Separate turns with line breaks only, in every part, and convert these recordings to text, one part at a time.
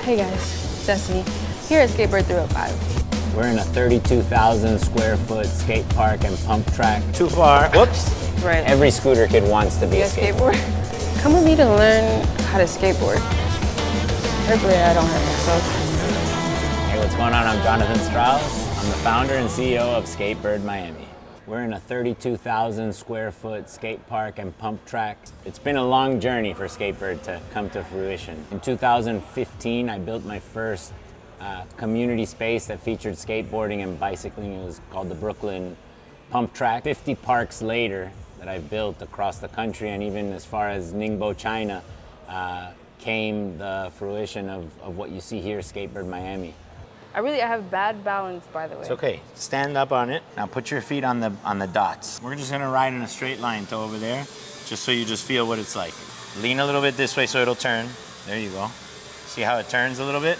Hey guys, Destiny, here at Skatebird305.
We're in a 32,000 square foot skate park and pump track. Too far. Whoops.
Right.
Every scooter kid wants to be a skateboarder.
Come with me to learn how to skateboard. Hopefully I don't hurt myself.
Hey, what's going on? I'm Joner Strauss. I'm the founder and CEO of Skatebird Miami. We're in a 32,000 square foot skate park and pump track. It's been a long journey for Skatebird to come to fruition. In 2015, I built my first community space that featured skateboarding and bicycling. It was called the Brooklyn Pump Track. 50 parks later that I've built across the country, and even as far as Ningbo, China, came the fruition of what you see here, Skatebird Miami.
I have bad balance, by the way.
It's okay. Stand up on it. Now put your feet on the dots. We're just gonna ride in a straight line to over there, just so you just feel what it's like. Lean a little bit this way so it'll turn. There you go. See how it turns a little bit?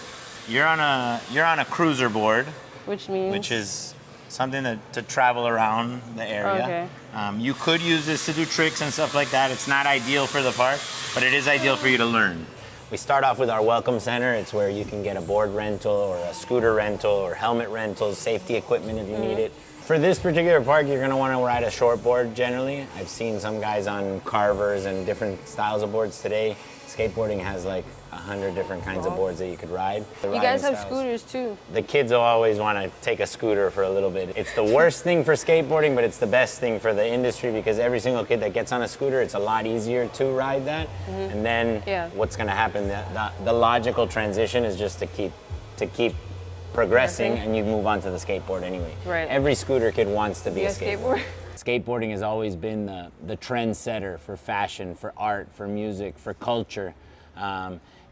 You're on a cruiser board,
Which means?
which is something to travel around the area.
Okay.
You could use this to do tricks and stuff like that. It's not ideal for the park, but it is ideal for you to learn. We start off with our welcome center. It's where you can get a board rental or a scooter rental or helmet rentals, safety equipment if you need it. For this particular park, you're gonna wanna ride a short board generally. I've seen some guys on carvers and different styles of boards today. Skateboarding has like 100 different kinds of boards that you could ride.
You guys have scooters too.
The kids will always want to take a scooter for a little bit. It's the worst thing for skateboarding, but it's the best thing for the industry because every single kid that gets on a scooter, it's a lot easier to ride that. And then what's going to happen, the logical transition is just to keep progressing and you move on to the skateboard anyway.
Right.
Every scooter kid wants to be a skateboarder.
skateboard?
Skateboarding has always been the trendsetter for fashion, for art, for music, for culture.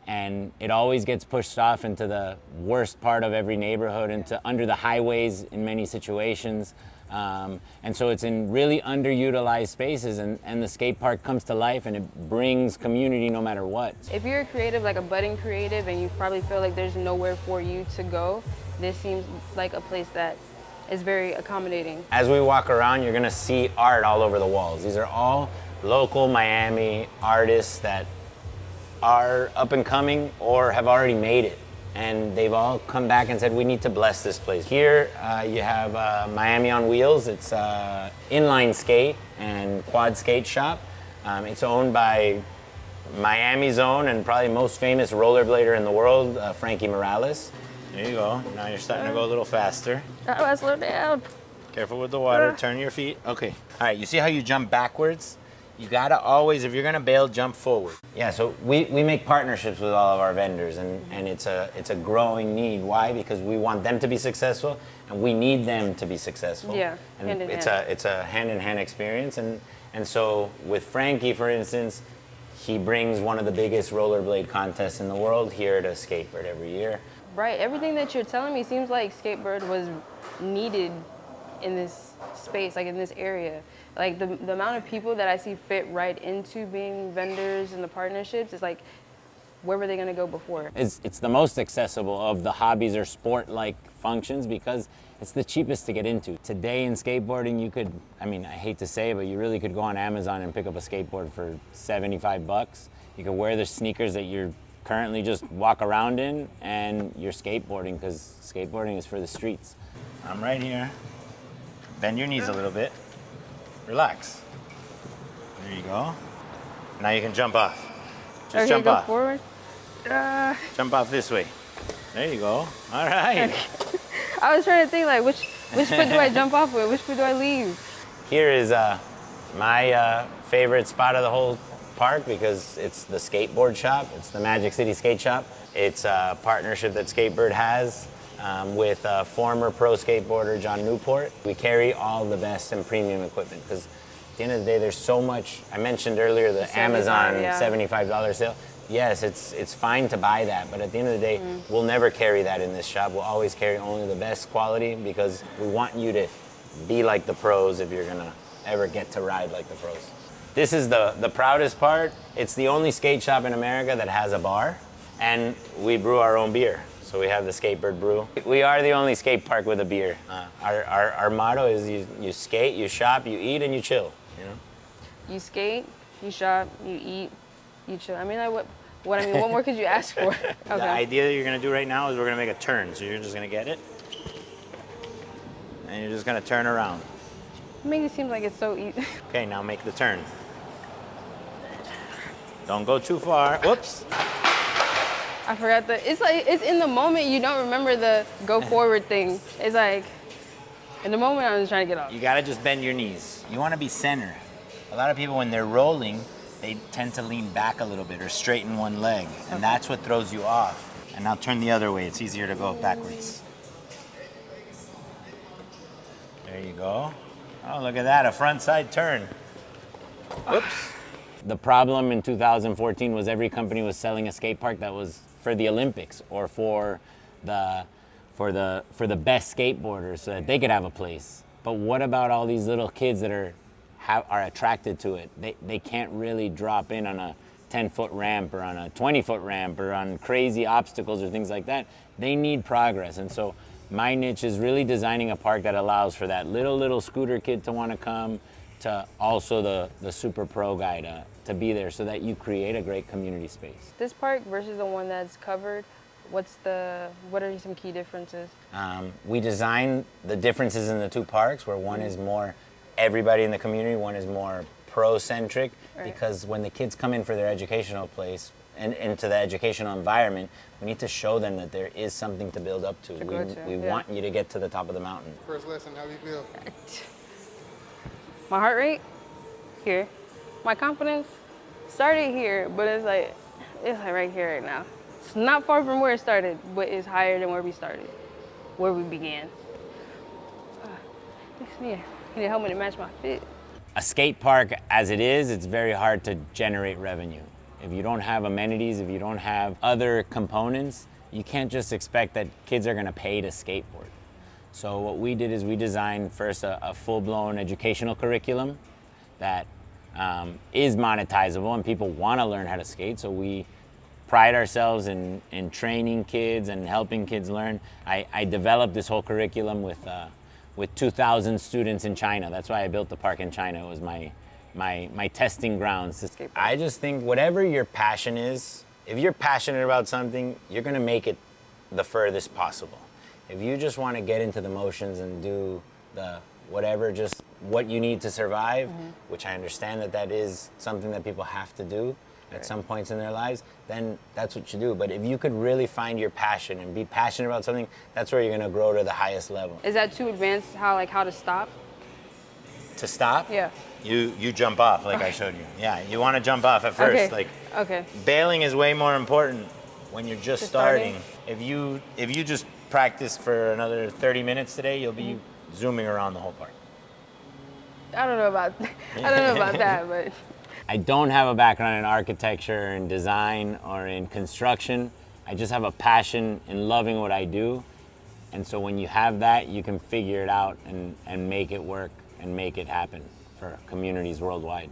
And it always gets pushed off into the worst part of every neighborhood, into under the highways in many situations. And so it's in really underutilized spaces, and the skate park comes to life and it brings community no matter what.
If you're a creative, like a budding creative, and you probably feel like there's nowhere for you to go, this seems like a place that is very accommodating.
As we walk around, you're gonna see art all over the walls. These are all local Miami artists that are up and coming or have already made it. And they've all come back and said, we need to bless this place. Here you have Miami on Wheels. It's inline skate and quad skate shop. It's owned by Miami's own and probably most famous rollerblader in the world, Frankie Morales. There you go. Now you're starting to go a little faster.
Oh, I slowed down.
Careful with the water. Turn your feet. Okay. All right, you see how you jump backwards? You gotta always, if you're gonna bail, jump forward. Yeah, so we make partnerships with all of our vendors, and it's a growing need. Why? Because we want them to be successful, and we need them to be successful.
Yeah,
and
hand in
it's
hand.
it's a hand-in-hand experience, and so with Frankie, for instance, he brings one of the biggest rollerblade contests in the world here to Skatebird every year.
Right, everything that you're telling me seems like Skatebird was needed in this space, like in this area. Like the amount of people that I see fit right into being vendors and the partnerships is like, where were they gonna go before?
It's the most accessible of the hobbies or sport-like functions because it's the cheapest to get into. Today in skateboarding, you could, I mean, I hate to say it, but you really could go on Amazon and pick up a skateboard for 75 bucks. You could wear the sneakers that you're currently just walk around in and you're skateboarding because skateboarding is for the streets. I'm right here. Bend your knees a little bit. Relax. There you go. Now you can jump off. Just
okay,
jump
go
off.
Forward.
Jump off this way. There you go. All right.
Okay. I was trying to think like which foot do I jump off with? Which foot do I leave?
Here is my favorite spot of the whole park because it's the skateboard shop. It's the Magic City Skate Shop. It's a partnership that Skatebird has with former pro skateboarder John Newport. We carry all the best and premium equipment because at the end of the day, there's so much. I mentioned earlier the Amazon $75 sale. Yes, it's fine to buy that, but at the end of the day, we'll never carry that in this shop. We'll always carry only the best quality because we want you to be like the pros if you're gonna ever get to ride like the pros. This is the proudest part. It's the only skate shop in America that has a bar, and we brew our own beer. So we have the Skatebird Brew. We are the only skate park with a beer. Our motto is you skate, you shop, you eat, and you chill. You know?
You skate, you shop, you eat, you chill. I mean, like What more could you ask for?
The idea that you're gonna do right now is we're gonna make a turn. So you're just gonna get it, and you're just gonna turn around.
Make it seem like it's so easy.
Okay, now make the turn. Don't go too far. Whoops.
I forgot it's in the moment you don't remember the go forward thing. It's like, in the moment I'm just trying to get off.
You gotta just bend your knees. You wanna be center. A lot of people, when they're rolling, they tend to lean back a little bit or straighten one leg, and that's what throws you off. And now turn the other way. It's easier to go backwards. There you go. Oh, look at that, a front side turn. Whoops. The problem in 2014 was every company was selling a skate park that was for the Olympics or for the best skateboarders so that they could have a place. But what about all these little kids that are attracted to it? They can't really drop in on a 10-foot ramp or on a 20-foot ramp or on crazy obstacles or things like that. They need progress. And so my niche is really designing a park that allows for that little scooter kid to want to come, to also the super pro guy to be there, so that you create a great community space.
This park versus the one that's covered, what are some key differences?
We design the differences in the two parks, where one is more everybody in the community, one is more pro-centric, because when the kids come in for their educational place and into the educational environment, we need to show them that there is something to build up to. We want you to get to the top of the mountain.
First lesson, how do you feel?
My heart rate, here. My confidence started here, but it's like right here right now. It's not far from where it started, but it's higher than where we started, where we began. You need to help me to match my fit.
A skate park as it is, it's very hard to generate revenue. If you don't have amenities, if you don't have other components, you can't just expect that kids are gonna pay to skateboard. So what we did is we designed first a full-blown educational curriculum that is monetizable and people wanna learn how to skate. So we pride ourselves in training kids and helping kids learn. I developed this whole curriculum with 2,000 students in China. That's why I built the park in China. It was my testing grounds. I just think whatever your passion is, if you're passionate about something, you're gonna make it the furthest possible. If you just wanna get into the motions and do the whatever, just what you need to survive, which I understand that is something that people have to do at some points in their lives, then that's what you do. But if you could really find your passion and be passionate about something, that's where you're gonna grow to the highest level.
Is that too advanced, how to stop?
To stop?
Yeah.
You jump off like I showed you. Yeah, you wanna jump off at first.
Okay.
Bailing is way more important when you're just starting. If you just practice for another 30 minutes today, you'll be zooming around the whole park.
I don't know about that, but.
I don't have a background in architecture and design or in construction. I just have a passion in loving what I do. And so when you have that, you can figure it out and make it work and make it happen for communities worldwide.